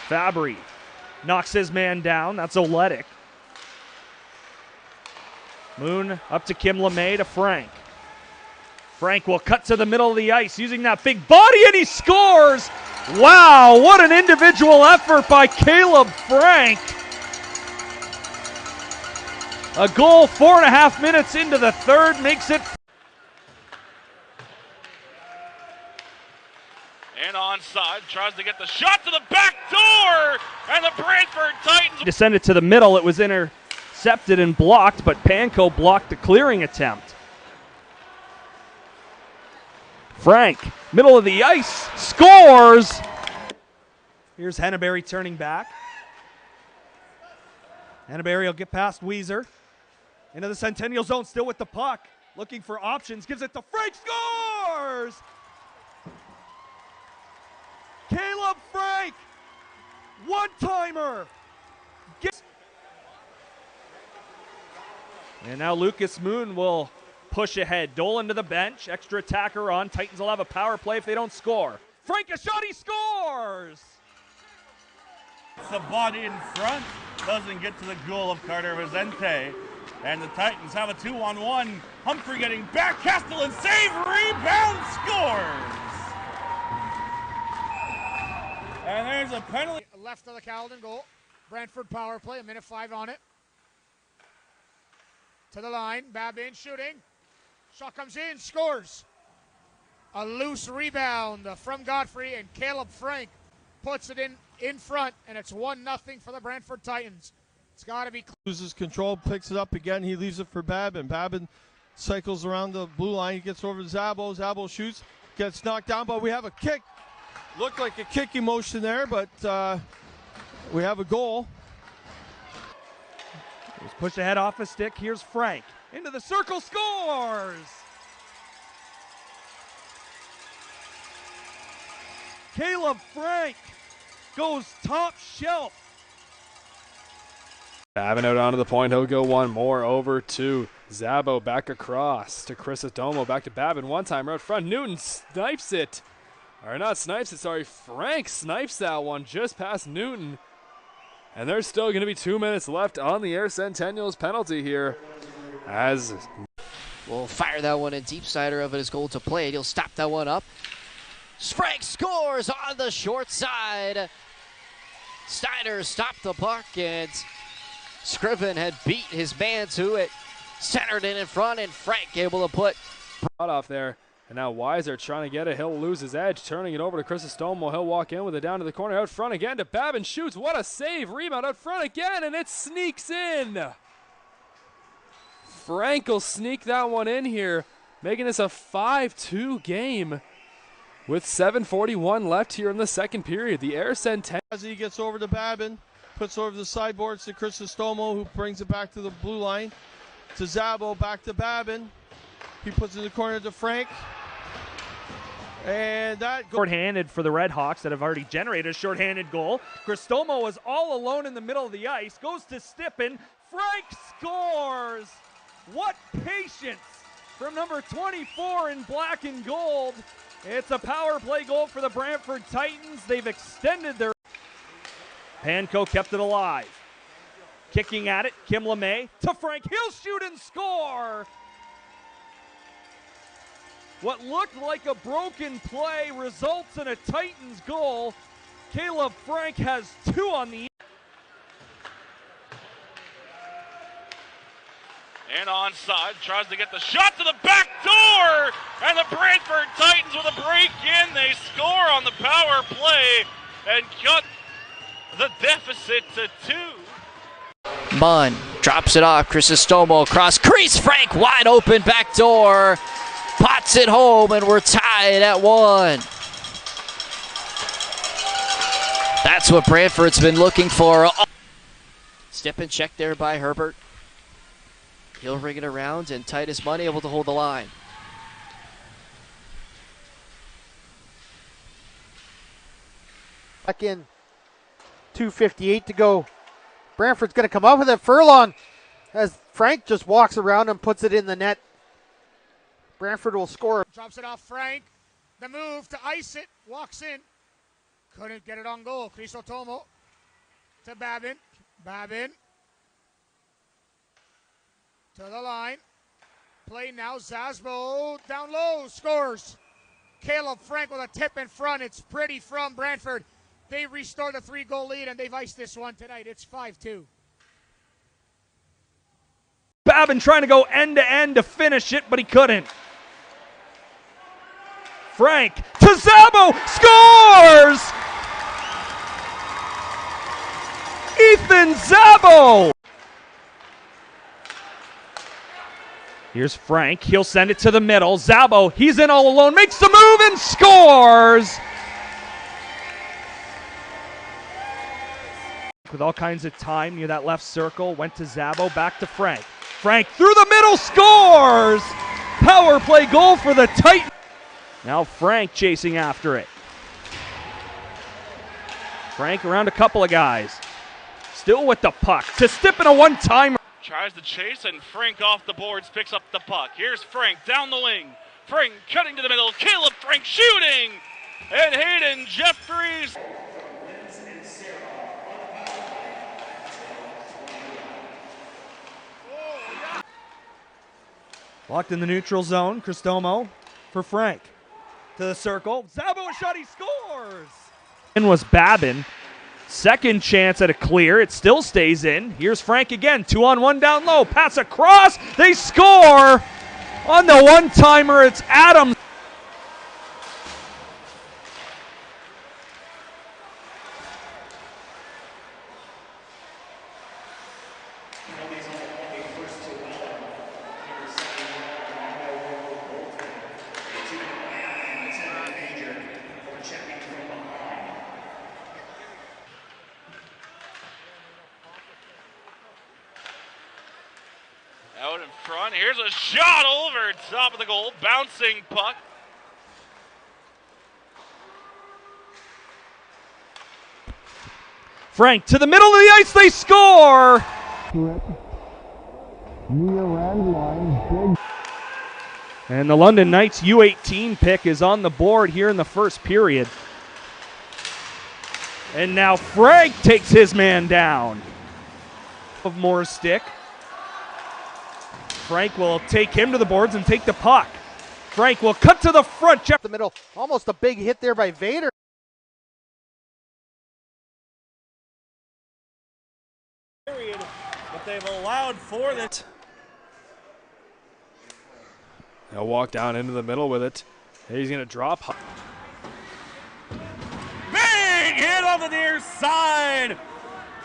Fabry knocks his man down. That's Oletic. Moon up to Kim LeMay to Frank. Frank will cut to the middle of the ice using that big body, and he scores! Wow, what an individual effort by Kaleb Frank. A goal 4.5 minutes into the third makes it. And onside, tries to get the shot to the back door, and the Brantford Titans Descended to the middle, it was intercepted and blocked, but Panko blocked the clearing attempt. Frank, middle of the ice, scores! Here's Henneberry turning back. Henneberry will get past Weezer. Into the Centennial zone, still with the puck. Looking for options, gives it to Frank, scores! Kaleb Frank, one-timer. And now Lucas Moon will push ahead. Dolan to the bench, extra attacker on. Titans will have a power play if they don't score. Frank, a shot, he scores! It's the body in front, doesn't get to the goal of Carter Vicente. And the Titans have a 2-on-1. Humphrey getting back, Castellan save, rebound, scores! And there's a penalty. Left of the Caledon goal. Brantford power play, 1:05 on it. To the line, Babin shooting. Shot comes in, scores. A loose rebound from Godfrey, and Kaleb Frank puts it in front, and it's 1-0 for the Brantford Titans. It's got to be. Loses control, picks it up again. He leaves it for Babin. Babin cycles around the blue line. He gets over to Zabo. Zabo shoots, gets knocked down, but we have a kick. Looked like a kicking motion there, but we have a goal. It was pushed ahead off a stick. Here's Frank. Into the circle, scores! Kaleb Frank goes top shelf. Babin out onto the point, he'll go one more over to Zabo, back across to Chrysostomo, back to Babin, one-timer out front. Newton snipes it. Or not snipes it, sorry. Frank snipes that one just past Newton. And there's still going to be 2 minutes left on the Air Centennials penalty here. As we'll fire that one in deep cider of it his goal to play. He'll stop that one up. Frank scores on the short side. Steiner stopped the puck, and Scriven had beat his man to it. Centered in front, and Frank able to put off there. And now Weiser trying to get it. He'll lose his edge, turning it over to Chrysostomo. He'll walk in with it down to the corner, out front again to Babin. Shoots. What a save. Rebound out front again, and it sneaks in. Frank will sneak that one in here, making this a 5-2 game with 7:41 left here in the second period. The Air Centennials. As he gets over to Babin, puts over the sideboards to Chrysostomo, who brings it back to the blue line. To Zabo, back to Babin. He puts it in the corner to Frank. And that shorthanded for the Red Hawks that have already generated a shorthanded goal. Chrysostomo was all alone in the middle of the ice. Goes to Stippen. Frank scores! What patience from number 24 in black and gold. It's a power play goal for the Brantford Titans. They've extended their. Panko kept it alive. Kicking at it, Kim LeMay to Frank. He'll shoot and score! What looked like a broken play results in a Titans goal. Kaleb Frank has 2 on the. and onside, tries to get the shot to the back door, and the Brantford Titans with a break in. They score on the power play and cut the deficit to 2. Munn drops it off. Chrysostomo across crease. Frank wide open back door. Pots it home, and we're tied at 1. That's what Brantford's been looking for. Step and check there by Herbert. He'll ring it around, and Titus Munn able to hold the line. Back in, 2:58 to go. Brantford's going to come up with it. Furlong, as Frank just walks around and puts it in the net. Brantford will score. Drops it off Frank. The move to ice it, walks in. Couldn't get it on goal. Crisostomo to Babin. Babin to the line. Play now, Zasbo down low, scores. Kaleb Frank with a tip in front. It's pretty from Brantford. They restored a 3-goal lead, and they've iced this one tonight. It's 5-2. Babin trying to go end to end to finish it, but he couldn't. Frank to Zabo, scores! Ethan Zabo! Here's Frank, he'll send it to the middle. Zabo, he's in all alone, makes the move and scores! With all kinds of time near that left circle, went to Zabo, back to Frank. Frank through the middle, scores! Power play goal for the Titans. Now Frank chasing after it. Frank around a couple of guys. Still with the puck to stip in a one-timer. Tries to chase, and Frank off the boards picks up the puck. Here's Frank down the wing. Frank cutting to the middle. Kaleb Frank shooting! And Hayden Jeffries. Locked in the neutral zone. Cristomo for Frank. To the circle. Zabo shot, he scores! And was Babin. Second chance at a clear. It still stays in. Here's Frank again. 2-on-1 down low. Pass across. They score! On the one-timer, it's Adams. Out in front, here's a shot over top of the goal, bouncing puck. Frank to the middle of the ice, they score! And the London Knights U18 pick is on the board here in the first period. And now Frank takes his man down. Of Moore's stick. Frank will take him to the boards and take the puck. Frank will cut to the front. The middle, almost a big hit there by Vader. But they've allowed for that. He'll walk down into the middle with it. He's going to drop. Big hit on the near side.